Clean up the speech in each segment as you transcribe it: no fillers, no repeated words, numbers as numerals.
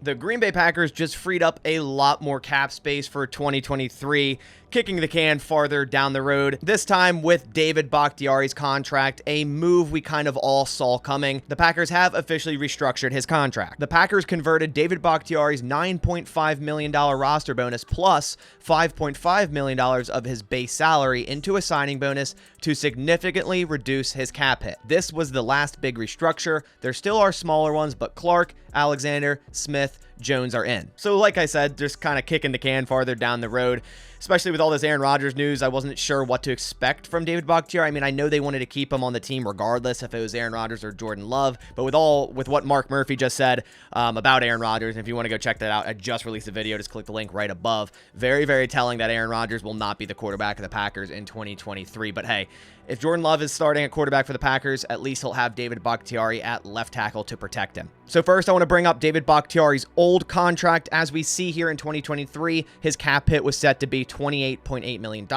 The Green Bay Packers just freed up a lot more cap space for 2023, kicking the can farther down the road, this time with David Bakhtiari's contract, a move we kind of all saw coming. The Packers have officially restructured his contract. The Packers converted David Bakhtiari's $9.5 million roster bonus plus $5.5 million of his base salary into a signing bonus to significantly reduce his cap hit. This was the last big restructure. There still are smaller ones, but Clark, Alexander, Smith, Jones are in. So like I said, just kind of kicking the can farther down the road, especially with all this Aaron Rodgers news. I wasn't sure what to expect from David Bakhtiari. I mean, I know they wanted to keep him on the team regardless if it was Aaron Rodgers or Jordan Love, but with what Mark Murphy just said about Aaron Rodgers, and if you want to go check that out, I just released a video. Just click the link right above. Very, very telling that Aaron Rodgers will not be the quarterback of the Packers in 2023. But hey, if Jordan Love is starting at quarterback for the Packers, at least he'll have David Bakhtiari at left tackle to protect him. So first, I want to bring up David Bakhtiari's old contract. As we see here in 2023, his cap hit was set to be $28.8 million,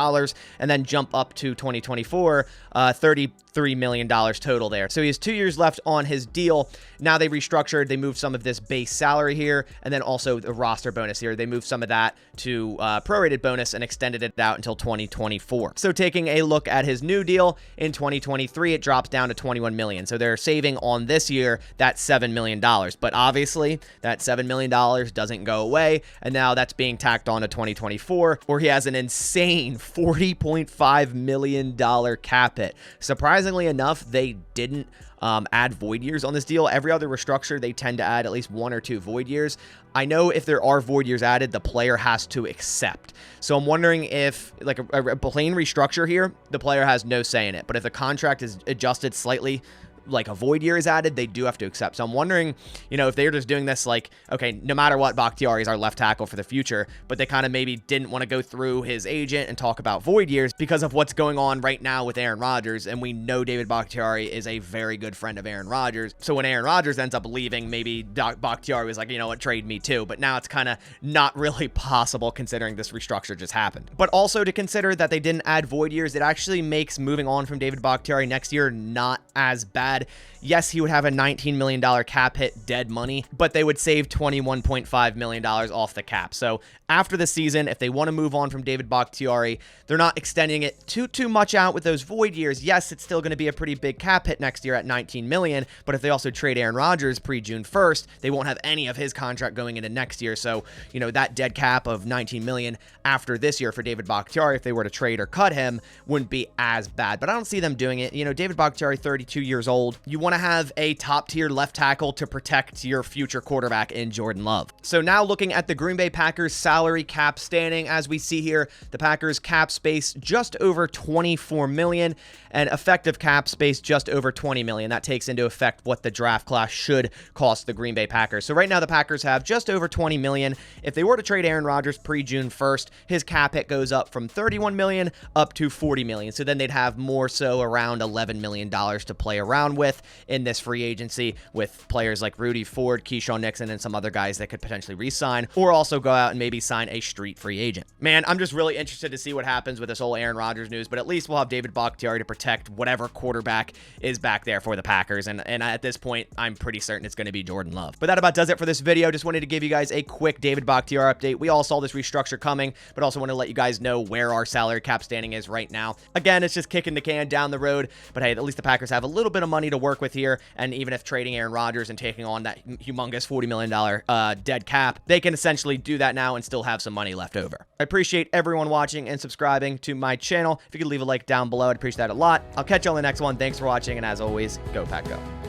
and then jump up to 2024, $33 million total there. So he has 2 years left on his deal. Now they restructured. They moved some of this base salary here, and then also the roster bonus here. They moved some of that to prorated bonus and extended it out until 2024. So taking a look at his new deal in 2023, it drops down to $21 million. So they're saving on this year that $7 million. But obviously, that $7 million doesn't go away, and now that's being tacked on to 2024, where he has an insane $40.5 million cap hit. Surprisingly enough, they didn't add void years on this deal. Every other restructure, they tend to add at least 1 or 2 void years. I know if there are void years added, the player has to accept. So I'm wondering if, like a plain restructure here, the player has no say in it. But if the contract is adjusted slightly, like a void year is added, they do have to accept. So I'm wondering, if they're just doing this like, okay, no matter what, Bakhtiari is our left tackle for the future, but they kind of maybe didn't want to go through his agent and talk about void years because of what's going on right now with Aaron Rodgers. And we know David Bakhtiari is a very good friend of Aaron Rodgers. So when Aaron Rodgers ends up leaving, maybe Bakhtiari was like, you know what, trade me too. But now it's kind of not really possible considering this restructure just happened. But also to consider that they didn't add void years, it actually makes moving on from David Bakhtiari next year not as bad. Yes, he would have a $19 million cap hit dead money, but they would save $21.5 million off the cap. So after the season, if they want to move on from David Bakhtiari, they're not extending it too much out with those void years. Yes, it's still going to be a pretty big cap hit next year at $19 million, but if they also trade Aaron Rodgers pre-June 1st, they won't have any of his contract going into next year. So, that dead cap of $19 million after this year for David Bakhtiari, if they were to trade or cut him, wouldn't be as bad. But I don't see them doing it. David Bakhtiari, 32 years old. You want to have a top-tier left tackle to protect your future quarterback in Jordan Love. So now looking at the Green Bay Packers salary cap standing, as we see here, the Packers cap space just over $24 million and effective cap space just over $20 million. That takes into effect what the draft class should cost the Green Bay Packers. So right now the Packers have just over $20 million. If they were to trade Aaron Rodgers pre-June 1st, his cap hit goes up from $31 million up to $40 million. So then they'd have more so around $11 million to play around with in this free agency, with players like Rudy Ford, Keyshawn Nixon, and some other guys that could potentially re-sign, or also go out and maybe sign a street free agent. Man, I'm just really interested to see what happens with this whole Aaron Rodgers news, but at least we'll have David Bakhtiari to protect whatever quarterback is back there for the Packers, and at this point, I'm pretty certain it's going to be Jordan Love. But that about does it for this video. Just wanted to give you guys a quick David Bakhtiari update. We all saw this restructure coming, but also want to let you guys know where our salary cap standing is right now. Again, it's just kicking the can down the road, but hey, at least the Packers have a little bit of money to work with here, and even if trading Aaron Rodgers and taking on that humongous $40 million dead cap, they can essentially do that now and still have some money left over. I appreciate everyone watching and subscribing to my channel. If you could leave a like down below, I'd appreciate that a lot. I'll catch you on the next one. Thanks for watching, and as always, go Pack Go.